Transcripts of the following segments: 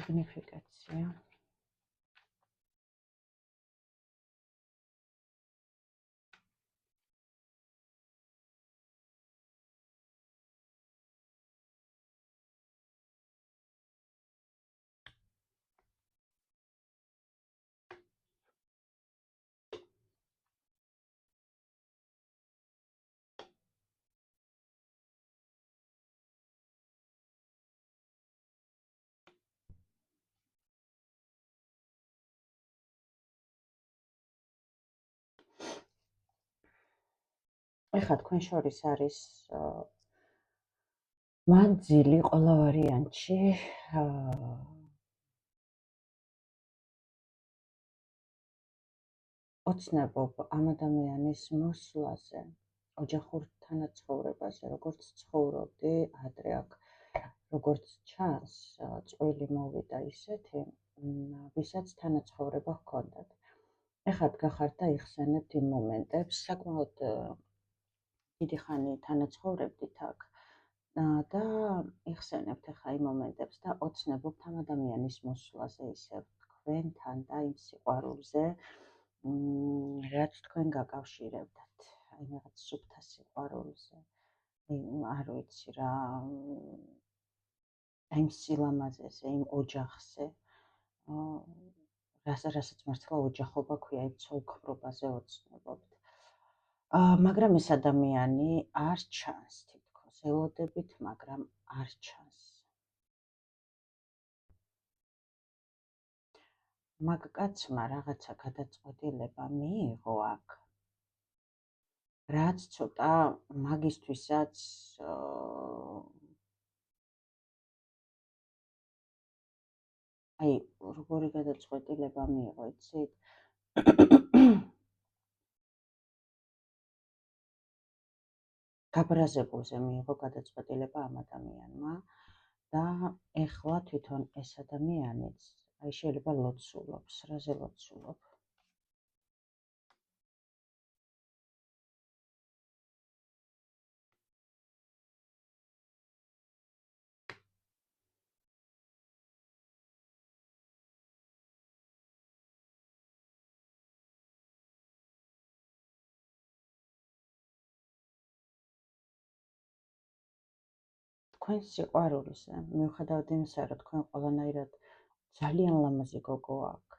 სიგნიფიკაცია. ეხლა თქვენ შორის არის მანძილი ყველა ვარიანტში ოცნებობ ამ ადამიანის მოსვლაზე, ოჯახურ თანაცხოვრებაზე, როგორც ცხოვრობდი ადრე აქ, როგორც ჩანს, წყვილი მოვიდა ისეთი, ვისაც თანაცხოვრება ჰქონდათ. ეხლა გახართ და იხსენებთ იმ მომენტებს, საკმაოდ დიდი ხანი თანაცხოვრებდით აქ და იხსენებთ ახლა იმ მომენტებს და ოცნებობთ ამ ადამიანის მოსვლაზე ისევ თქვენთან და იმ სიყვარულზე, რაც თქვენ გაკავშირებდათ, აი რაღაც სუფთა სიყვარულზე, არ ვიცი რა, იმ სილამაზეზე, იმ ოჯახზე, რასაც მართლა ოჯახობა ქვია, იმ ცოლქმრობაზე ოცნებობთ. მაგრამ ეს ადამიანი არ ჩანს თითქოს, ელოდებით, მაგრამ არ ჩანს. მაგ კაცმა რაღაცა გადაწყვეტილება მიიღო აქ, რაც ცოტა მაგისთვისაც აი, როგორი გადაწყვეტილება მიიღო, იცით? გაბრაზებულზე მიიღო გადაწყვეტილება ამ ადამიანმა და ეხლა თვითონ ეს ადამიანიც, აი შეიძლება ლოცულობს, რაზე ლოცულობ? თქვენ სიყვარულზე, მიუხედავად იმისა, რომ თქვენ ყველანაირად ძალიან ლამაზი გოგო აქ.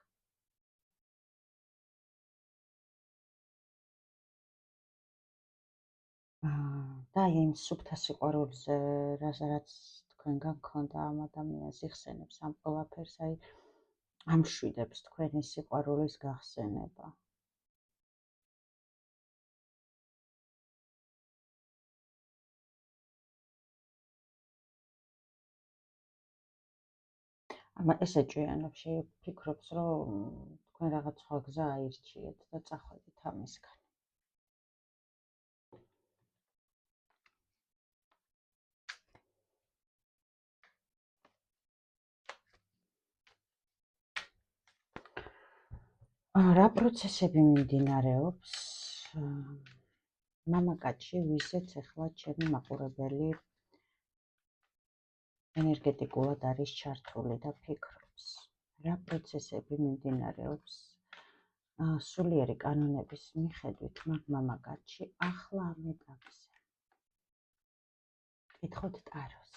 და იმ სუფთა სიყვარულზე, რაც თქვენგან გქონდა ამ ადამიანს, იხსენებს ამ ყველაფერს, აი ამშვიდებს თქვენი სიყვარულის გახსენება. ესე ჭიანობს, შეიფიქრობს, რომ თქვენ რაღაც სხვა გზა აირჩიეთ და წახვედით ამისგან. რა პროცესები მიმდინარეობს მამაკაცში, ვისაც ახლა ჩემი მაყურებელი ენერგეტიკულად არის ჩართული და ფიქრობს. რა პროცესები მიმდინარეობს სულიერი კანონების მიხედვით მაგ მამაკაცში ახლა ამ ეტაპზე. კითხოთ ტაროს.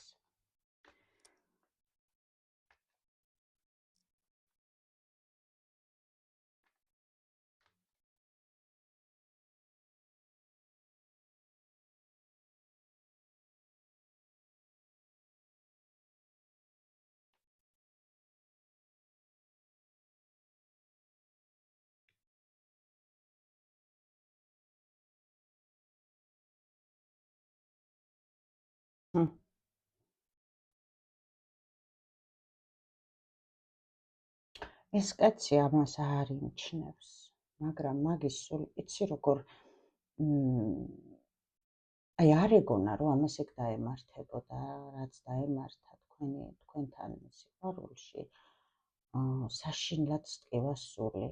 ეს კაცი ამას არ იმჩნევს, მაგრამ მაგის სულ იცი როგორ აი არ ეგონა, რომ ამას ეგ დაემართებოდა, რაც დაემართა თქვენთან სიყვარულში, საშინლად სტკივა სული.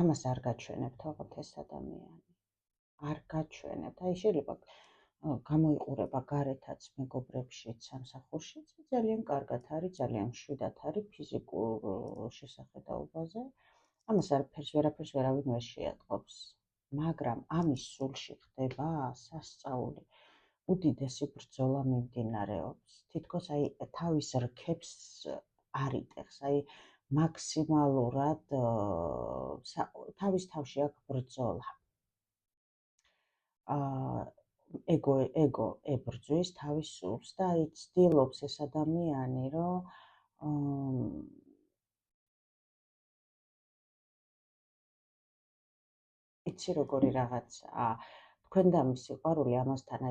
ამას არ გაჩვენებთ ოღონდ ეს ადამიანი. არ გაჩვენებთ. აი შეიძლება გამოიყურება გარეთაც, მეგობრებშიც, სამსახურშიც, ძალიან კარგად არის, ძალიან მშვიდად არის ფიზიკურ შესახედაობაზე. ამას ვერაფერს ვერავინ ვერ შეატყობს. მაგრამ ამის სულში ხდება სასწაული. უდიდესი ბრძოლა მიმდინარეობს. თითქოს თავის რქებს არიტეხს, მაქსიმალურად თავის თავში აქვს ბრძოლა. ეგო ებრძვის თავის სულს და ცდილობს ეს ადამიანი, რომ იცი როგორი რაღაცაა, თქვენ და მის სიყვარული ამასთან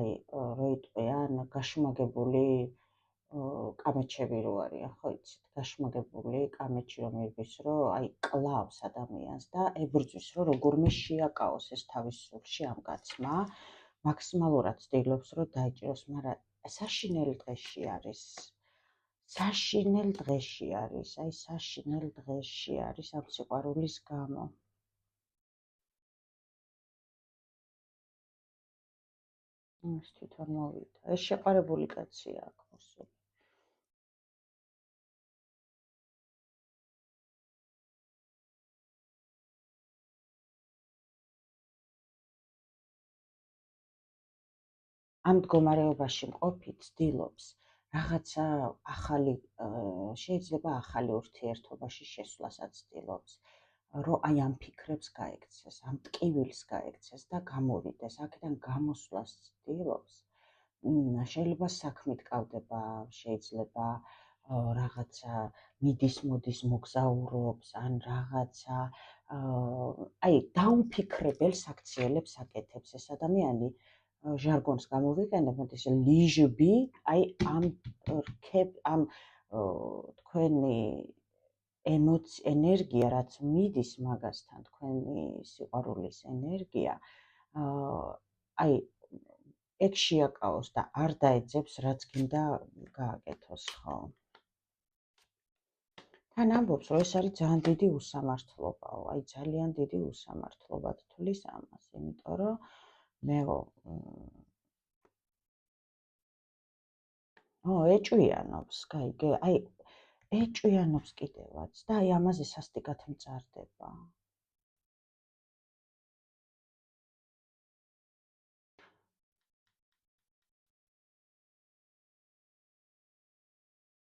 რო იტყვიან, გაშმაგებული კამეჩები რო არიან, ხო იცით, გაშმაგებული კამეჩი რომ ირბის, რომ კლავს ადამიანს და ებრძვის, რომ როგორმე შეაკავოს ეს თავის სულში ამ კაცმა, მაქსიმალურად ცდილობს, რომ დაიჭიროს, მაგრამ საშინელ დღეში არის. საშინელ დღეში არის ამ სიყვარულის გამო. ის თვითონ მოვიდა. ეს შეყარებული კაცია აქ მოსული. ამ მდგომარეობაში მყოფი ცდილობს რაღაცა ახალი, შეიძლება ახალი ურთიერთობაში შესვლასაც ცდილობს, რომ ამ ფიქრებს გაექცეს, ამ ტკივილს გაექცეს და გამოვიდეს, აქედან გამოსვლას ცდილობს. შეიძლება საქმით კავდება, შეიძლება რაღაცა მიდის-მოდის მოგზაურობს, ან რაღაცა დაუფიქრებელ საქციელებს აკეთებს ეს ადამიანი. ჟარგონს გამოვიყენებ, მოდი ესე ლიჟბი, ამ თქვენი ენერგია, რაც მიდის მაგასთან, თქვენი სიყვარულის ენერგია, ეგ შეაკავოს და არ დაეძებს, რაც გინდა გააკეთოს, ხო? თან ამბობს, რომ ეს არის ძალიან დიდი უსამართლობაო, ძალიან დიდი უსამართლობად თვლის ამას, იმიტომ რომ მეო ეჭვიანობს, ეჭვიანობს კიდევაც და ამაზე სასტიკად მწარდება.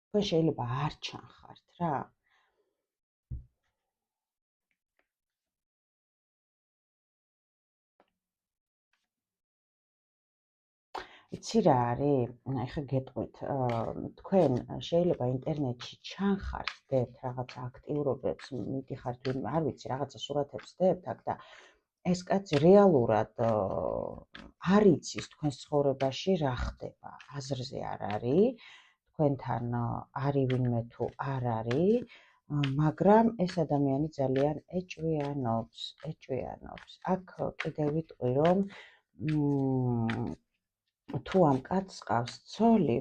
თქვენ შეიძლება არ ჩანხართ რა. იცი რა არის? ეხლა გეტყვით, თქვენ შეიძლება ინტერნეტში ჩანხართ, დებთ რაღაცა აქტიურობებს, მიდიხართ, არ ვიცი, რაღაცა სურათებს დებთ აქ და ეს კაცი რეალურად არ იცის თქვენს ცხოვრებაში რა ხდება, აზრზე არ არის, თქვენთან არის ვინმე თუ არ არის, მაგრამ ეს ადამიანი ძალიან ეჭვიანობს. აქ კიდევ ვიტყვი, რომ თუ ამ კაცს ყავს ცოლი,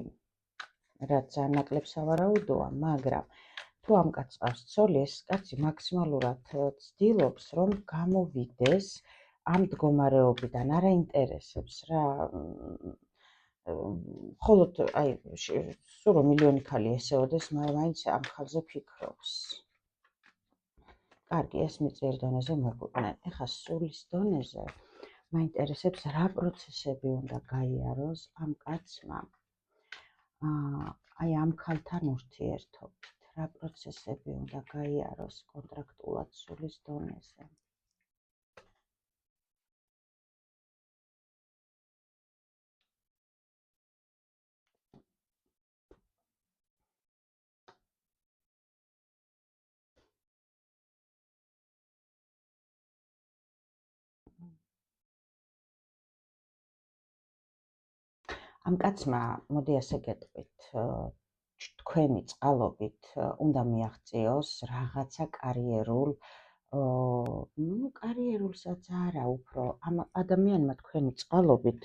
რაც ძალიან ნაკლებ სავარაუდოა, მაგრამ თუ ამ კაცს ყავს ცოლი, ეს კაცი მაქსიმალურად ცდილობს, რომ გამოვიდეს ამ მდგომარეობიდან, არ აინტერესებს რა. მხოლოდ სულ რომ მილიონი ქალი ესეოდეს, მაინც ამ ხალხზე ფიქრობს. კარგი, ეს მიწიერ დონეზე მოგვიყვნენ. ეხლა სულის დონეზე მაინტერესებს, რა პროცესები უნდა გაიაროს ამ კაცმა ამ ქალთან ურთიერთობით, რა პროცესები უნდა გაიაროს კონტრაქტულად სულის დონეზე. ამ კაცმა, მოდი ასე გეტყვით, თქვენი წყალობით უნდა მიაღწიოს რაღაცა კარიერულ, კარიერულსაც არა, უფრო ამ ადამიანმა თქვენი წყალობით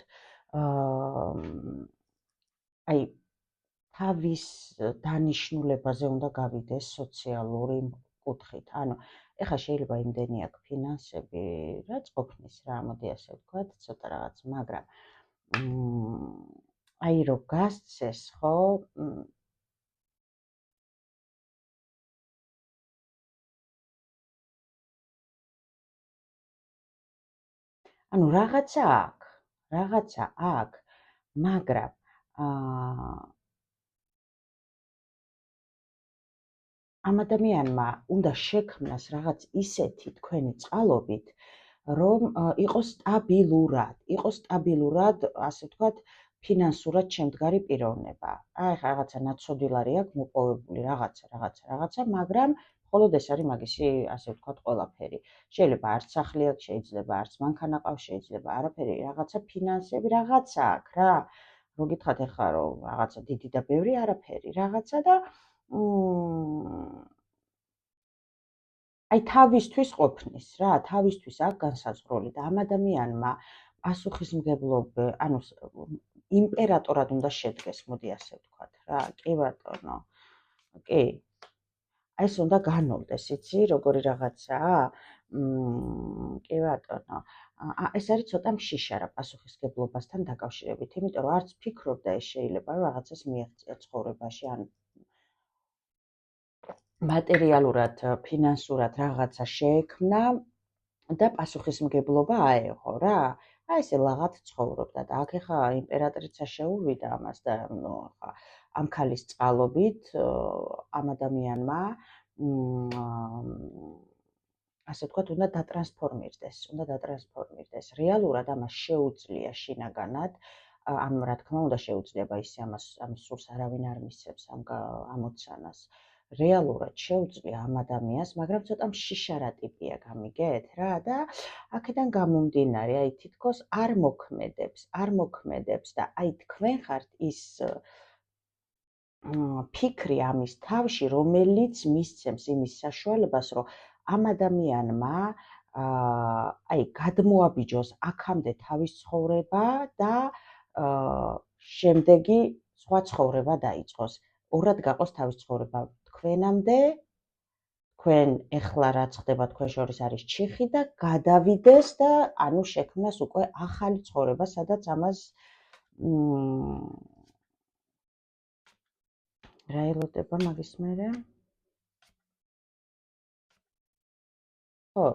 თავის დანიშნულებაზე უნდა გავიდეს სოციალური კუთხით. ანუ ეხლა შეიძლება იმდენი აქვს ფინანსები, რაც ყოფნის რა, მოდი ასე ვთქვათ, ცოტა რაღაც, მაგრამ აი რო გასცეს, ხო? ანუ რაღაცა აქ, მაგრამ ამ ადამიანმა უნდა შექმნას რაღაც ისეთი თქვენი წყალობით, რომ იყოს სტაბილურად, ასე ვთქვათ, ფინანსურად შემდგარი პიროვნება. აი ხა რაღაცა ნაცოდვილარი აქვს მოპოვებული რაღაცა, მაგრამ მხოლოდ ეს არის მაგისი, ასე ვთქვათ, ყველაფერი. შეიძლება არც სახლი აქვს, შეიძლება არც მანქანა ყავს, შეიძლება არაფერი, რაღაცა ფინანსები, რაღაცა აქვს რა. რო გითხათ ეხლა რომ რაღაცა დიდი და ბევრი არაფერი, რაღაცა და აი თავისთვის ყოფნის რა, თავისთვის აქვს განსაზღვრული და ამ ადამიანმა პასუხისმგებლობა, ანუ იმპერატორად უნდა შედგეს, მოდი ასე ვთქვათ რა. კი ბატონო. კი. აი ეს უნდა განოლდეს, იცი, როგორი რაღაცაა? კი ბატონო. ეს არის ცოტა მშიშარა რა პასუხისმგებლობასთან დაკავშირებით, იმიტომ რომ არც ფიქრობდა ეს შეიძლება რომ რაღაცას მიაღწია ცხოვრებაში, ან მატერიალურად, ფინანსურად რაღაცა შეექმნა და პასუხისმგებლობა აეღო რა. აი ესე ლაღად ცხოვრობდა და აქ ეხა იმპერატრიცა შეუვიდა ამას და ხა ამ ქალის წყალობით ამ ადამიანმა ასე ვთქვათ, უნდა დატრანსფორმირდეს. რეალურად ამას შეუძლია შინაგანად, ანუ რა თქმა უნდა შეუძლება ისე ამის სურს არავინ არ მისცემს ამ ამოცანას. რეალურად შეუძლია ამ ადამიანს, მაგრამ ცოტა მშიშარა ტიპია, გამიგეთ რა და აქედან გამომდინარე, აი თითქოს არ მოქმედებს და აი თქვენ ხართ ის ფიქრი ამის თავში, რომელიც მისცემს იმის საშუალებას, რომ ამ ადამიანმა აი გადმოაბიჯოს აქამდე თავის ცხოვრება და შემდეგი სხვა ცხოვრება დაიწყოს. ორად გაყოს თავის ცხოვრება თქვენამდე, თქვენ ეხლა რაც ხდება თქვენ შორის არის ჩიხი და გადავიდეს და ანუ შექმნას უკვე ახალი ცხოვრება, სადაც ამას რა ელოდება მაგის მერე? ხო,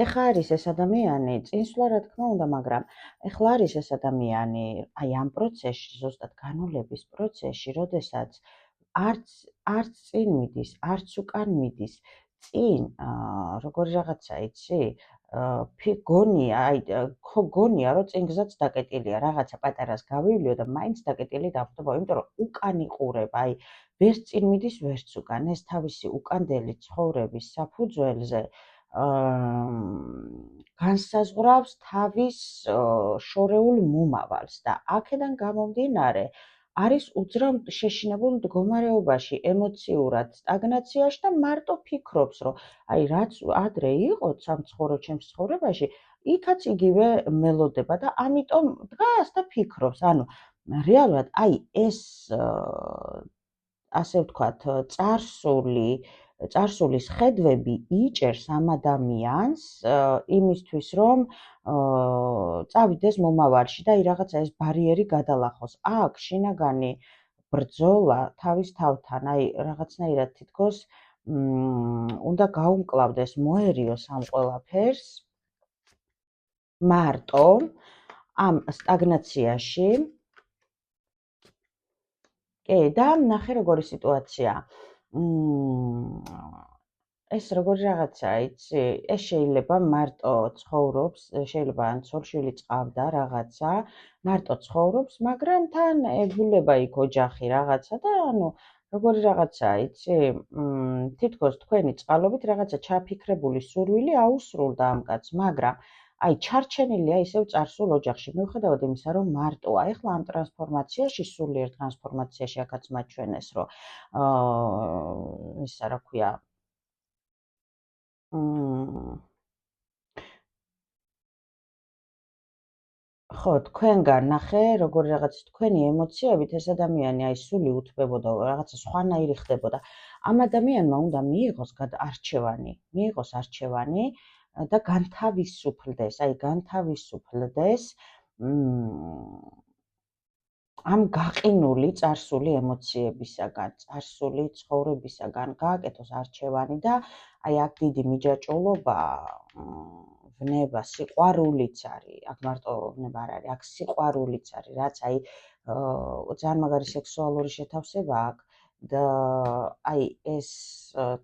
ეხლა არის ეს ადამიანი, წინსვლა რა თქმა უნდა, მაგრამ ეხლა არის ეს ადამიანი, აი ამ პროცესში, ზუსტად განოლების პროცესში, როდესაც არც წინ მიდის, არც უკან მიდის, წინ როგორი რაღაცა, იცი? გონია, რომ წინ გზაც დაკეტილია, რაღაცა პატარას გავივლიო და მაინც დაკეტილი დავხვდება, იმიტომ რომ უკან იყურება, აი ვერც წინ მიდის, ვერც უკან, ეს თავისი უკანდელი ცხოვრების საფუძველზე განსაზღვრავს თავის შორეულ მომავალს და აქედან გამომდინარე არის უძრავ შეშინებულ მდგომარეობაში, ემოციურად სტაგნაციაში და მარტო ფიქრობს, რომ აი რაც ადრე იყო ჩემს ცხოვრებაში, იქაც იგივე მელოდება და ამიტომ დგას და ფიქრობს. ანუ რეალურად აი ეს ასე ვთქვათ, წარსულის ხედვები იჭერს ამ ადამიანს იმისთვის, რომ წავიდეს მომავალში და აი რაღაცა ეს ბარიერი გადალახოს. აქ შინაგანი ბრძოლა თავის თავთან, აი რაღაცნაირად თითქოს უნდა გაუმკლავდეს, მოერიოს ამ ყველაფერს მარტო ამ სტაგნაციაში. კი, და ნახე როგორი სიტუაცია. ეს როგორი რაღაცაა, იცი? ეს შეიძლება მარტო ცხოვრობს, შეიძლება ან ცოლ-შვილი წავდა რაღაცა, მარტო ცხოვრობს, მაგრამ თან ეგულება იქ ოჯახი რაღაცა და ანუ როგორი რაღაცაა, იცი? თითქოს თქვენი წყალობით რაღაცა ჩაფიქრებული სურვილი აუსრულდა ამ კაცს, მაგრამ აი ჩარჩენილია ისევ წარსულ ოჯახში. მიუხედავად იმისა, რომ მარტოა, ეხლა ამ ტრანსფორმაციაში, სულიერ ტრანსფორმაციაში აქაც მაჩვენეს, რომ ისა რა ქვია, ხო, თქვენგან ნახე, როგორი რაღაც თქვენი ემოციებით ეს ადამიანი აი სული უთმებოდა, რაღაცა სხვანაირი ხდებოდა. ამ ადამიანმა უნდა მიიღოს არჩევანი და განთავისუფლდეს, ამ გაყინული წარსული ემოციებისაგან, წარსული ცხოვრებისაგან გააკეთოს არჩევანი და აი აქ დიდი მიჯაჭვულობა, ვნება, სიყვარულიც არის, აქ მარტო ვნება არ არის, აქ სიყვარულიც არის, რაც აი ძალიან მაგარი სექსუალური შეთავსება აქვს და აი ეს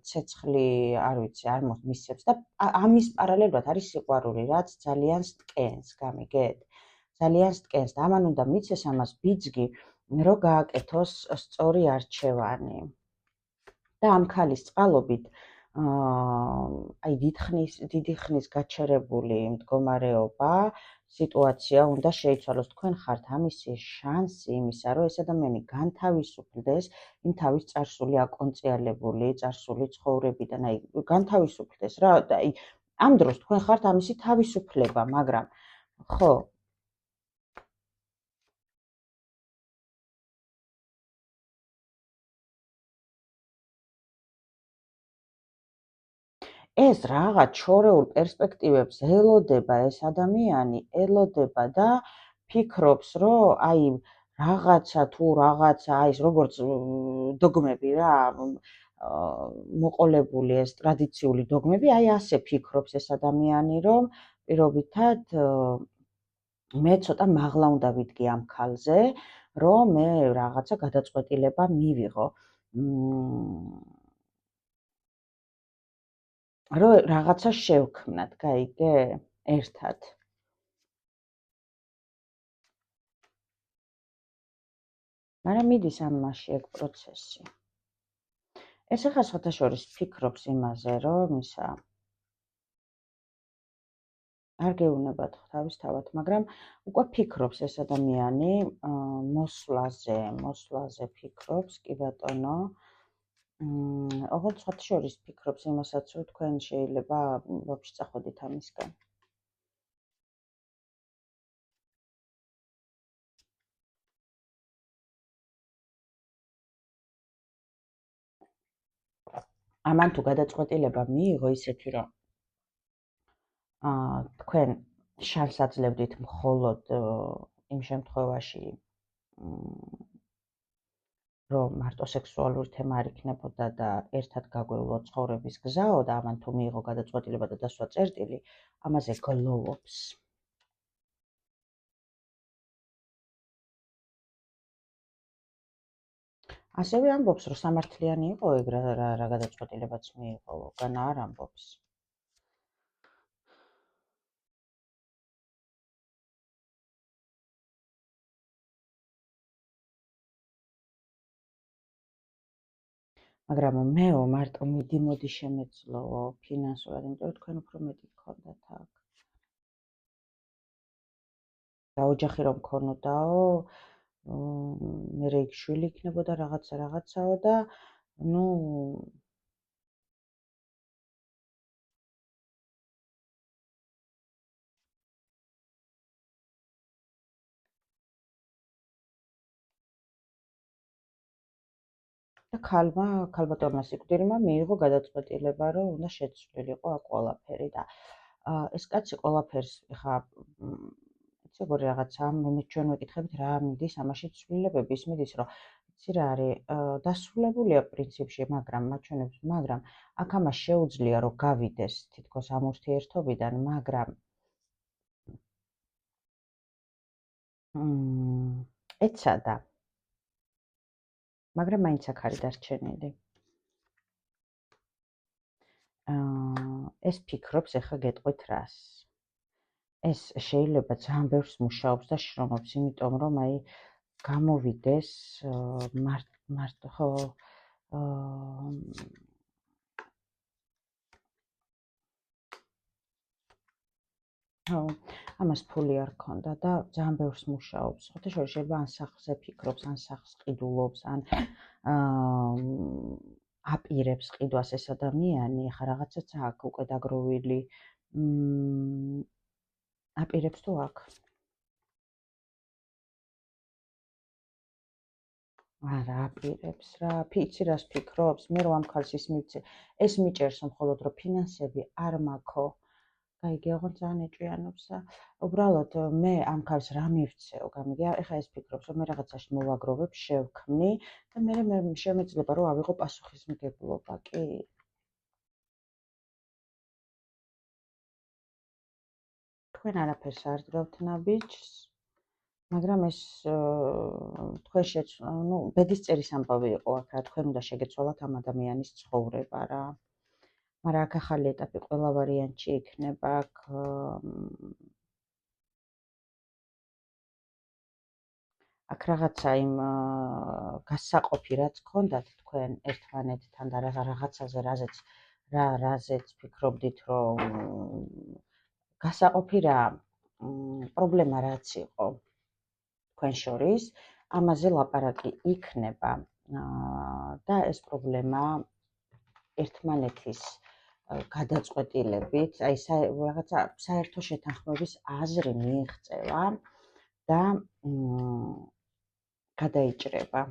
ცეცხლი, არ ვიცი, არ მისცემს და ამის პარალელურად არის სიყვარული, რაც ძალიან სტკენს, გამიგეთ? ძალიან სტკენს და ამან უნდა მიცეს ამას ბიძგი, რომ გააკეთოს სწორი არჩევანი. და ამ ქალის წყალობით აი დიდი ხნის გაჩერებული მდგომარეობა, სიტუაცია უნდა შეიცვალოს. თქვენ ხართ ამისი შანსი იმისა, რომ ეს ადამიანი განთავისუფლდეს იმ თავის წარსული აკონწიალებული, წარსული ცხოვრებიდან, აი განთავისუფლდეს რა, აი ამ დროს თქვენ ხართ ამისი თავისუფლება, მაგრამ ხო, ეს რაღაც შორეულ პერსპექტივებს ელოდება ეს ადამიანი, ელოდება და ფიქრობს, რომ აი რაღაცა თუ რაღაცა, აი ეს როგორც დოგმები რა, მოყოლებული ეს ტრადიციული დოგმები, აი ასე ფიქრობს ეს ადამიანი, რომ პირობითად მე ცოტა მაღლა უნდა ვიდგე ამ ქალზე, რომ მე რაღაცა გადაწყვეტილება მივიღო. რომ რაღაცა შევქმნათ, გაიგე? ერთად. მაგრამ მიდის ამაში ეგ პროცესი. ეს ახლა სხვათაშორის ფიქრობს იმაზე, რომ ისა არ გეუბნებათ თავისთავად, მაგრამ უკვე ფიქრობს ეს ადამიანი მოსვლაზე ფიქრობს, კი ბატონო. ოღონდ სხვათაშორის ფიქრობს იმასაც, რომ თქვენ შეიძლება ვაფშე წახვედით ამისგან. ამან თუ გადაწყვეტილება მიიღო ისეთი, რომ თქვენ შანსს აძლევდით მხოლოდ იმ შემთხვევაში, რომ მარტო სექსუალური თემა არ იქნებოდა და ერთად გაგვეულო ცხოვრების გზაო და ამან თუ მიიღო გადაწყვეტილება და დასვა წერტილი, ამაზე გლოვობს. ასევე ამბობს, რომ სამართლიანი იყო ეგ რა გადაწყვეტილებაც მიიღო, განა არ ამბობს. მაგრამ მეო მარტო მიდი შემეძლო ფინანსურად, იმიტომ რომ თქვენ უფრო მეტი გქონდათ აქ. და ოჯახი რომ მქონოდაო, მერე იქ შვილი იქნებოდა რაღაცაო და ნუ და ქალბატონმა სიკვდილმა მიიღო გადაწყვეტილება, რომ უნდა შეცვლილიყო აქ ყველაფერი და ეს კაცი ყველაფერს ეხა იცი როგორი რაღაცა, მე ჩვენ ვეკითხებით რა მიდის ამაში ცვლილებები, ის მიდის, რომ იცი რა არის, დასრულებულია პრინციპში, მაგრამ აქ ამას შეუძლია რომ გავიდეს თითქოს ამ ურთიერთობიდან, მაგრამ ეცადა. მაგრამ მაინც აქ არის დარჩენილი. ეს ფიქრობს ახლა გეტყვით რას. ეს შეიძლება ძალიან ბევრს მუშაობს და შრომობს, იმიტომ რომ აი გამოვიდეს მარტო ხო ამას ფული არ ქონდა და ძალიან ბევრს მუშაობს. ხოთაშორის შეიძლება ან სახლზე ფიქრობს, ან სახლს ყიდულობს, ან აპირებს ყიდვას ეს ადამიანი, ახლა რაღაცაც აქ უკვე დაგროვილი. აპირებს თუ აქ? არა, აპირებს რა. იცი რას ფიქრობს? მე რომ ამ ქალს ის მივცე, ეს მიჭერს მხოლოდ რომ ფინანსები არ მაქვს. გაიგე, ოღონდ ძალიან ეჭვიანობს და უბრალოდ მე ამ ქალს რა მივცეო, გამიგე, ეხლა ეს ფიქრობს, რომ მე რაღაცაში მოვაგროვებ, შევქმნი და მე შემეძლება რომ ავიღო პასუხისმგებლობა, კი? თქვენ არაფერს არ დგავთ ნაბიჯს, მაგრამ ეს თქვენ ბედისწერის ამბავი იყო აქ რა, თქვენ უნდა შეგეცვალათ ამ ადამიანის ცხოვრება რა. მაგრამ აქ ახალი ეტაპი ყველა ვარიანტში იქნება, აქ რაღაცა იმ გასაყოფი რაც გქონდათ თქვენ ერთმანეთთან და რაღაცაზე რაზეც ფიქრობდით რომ გასაყოფი რა პრობლემა რაც იყო თქვენ შორის, ამაზე ლაპარაკი იქნება და ეს პრობლემა ერთმანეთის გადაწყვეტილებით, აი რაღაცა საერთო შეთანხმების აზრი მიიღწევა და გადაიჭრება.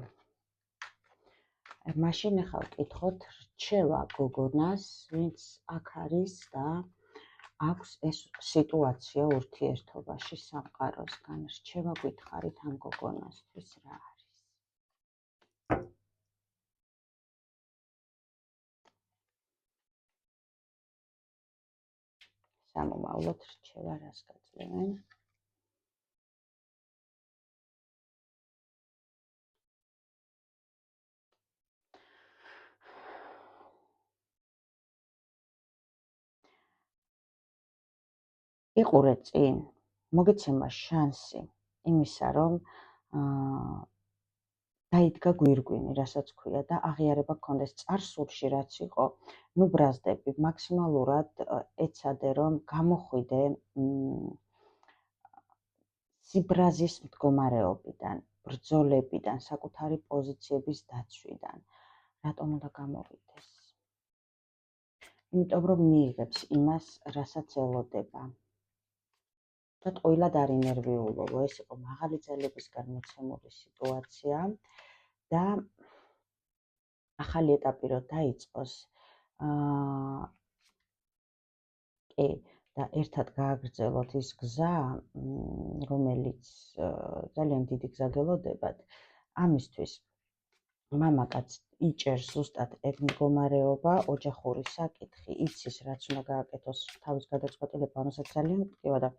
მაშინ ახლა ვკითხოთ რჩევა გოგონას, ვინც აქ არის და აქვს ეს სიტუაცია ურთიერთობაში სამყაროსგან. რჩევა გითხარით ამ გოგონასთვის რა არის? სამომავლოდ რჩევა რას გაძლევენ? იყურე წინ, მოგეცემა შანსი იმისა, რომ დაიდგა გვირგვინი, რასაც ქვია და აღიარება გქონდეს წარსულში რაც იყო, ნუ ბრაზდები, მაქსიმალურად ეცადე რომ გამოხვიდე სიბრაზის მდგომარეობიდან, ბრძოლებიდან, საკუთარი პოზიციების დაცვიდან. რატომ უნდა გამოვიდეს? იმიტომ რომ მიიღებს იმას, რასაც ელოდება. და ტყუილად არ ინერვიულობ, ეს იყო მაღალი ძალებისგან მოცემული სიტუაცია და ახალი ეტაპი რო დაიწყოს, კი, და ერთად გააგრძელოთ ის გზა, რომელიც ძალიან დიდი გზა გელოდებათ, ამისთვის მამაკაც იჭერს ზუსტად ეგ მდგომარეობა, ოჯახური საკითხი, იცის რაც უნდა გააკეთოს თავის გადაწყვეტილება, ამასაც ძალიან მტკივა და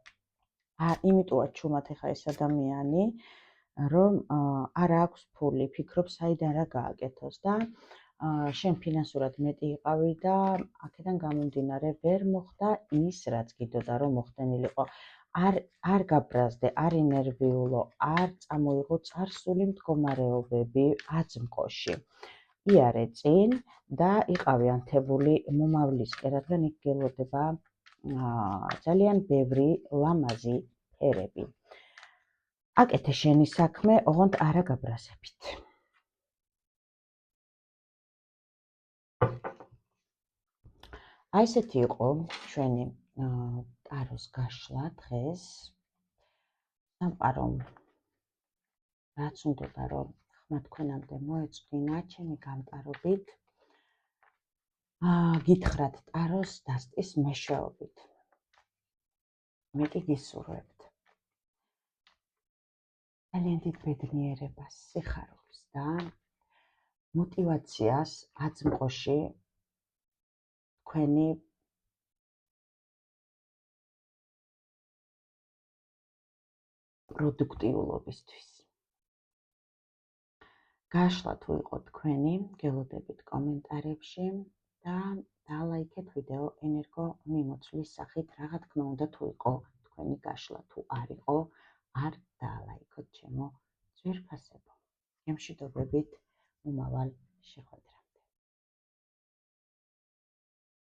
იმიტოა ჩუმად ეხა ეს ადამიანი, რომ არ აქვს ფული, ფიქრობს საიდან რა გააკეთოს და შენ ფინანსურად მეტი იყავი და აქედან გამომდინარე ვერ მოხდა ის, რაც გიდოდა რომ მოხდენილიყო. არ გაბრაზდე, არ ინერვიულო, არ წამოიღო წარსული მდგომარეობები აწმყოში. იარე წინ და იყავი ანთებული მომავლისკენ, რადგან იქ გელოდება ძალიან ბევრი ლამაზი ფერები. აკეთე შენი საქმე, ოღონდ არა გაბრაზებით. აი ესეთი იყო ჩვენი ტაროს გაშლა დღეს. სამყარომ რაც უნდა რომ ხმა თქვენამდე მოეწვინა ჩემი გამტარობით. გითხრათ ტაროს დასტის მეშვეობით. მე კი გისურვებთ ძალიან დიდ ბედნიერებას, სიხარულს და მოტივაციას აწმყოში თქვენი პროდუქტიულობისთვის. გაშლა თუ იყო თქვენი, გელოდებით კომენტარებში და დალაიქეთ ვიდეო ენერგო მიმოცვლის სახით, რა თქმა უნდა თუ იყო თქვენი გაშლა, თუ არ იყო, არ დალაიქოთ ჩემო ძვირფასებო. გემშვიდობებით მომავალ შეხვედრას.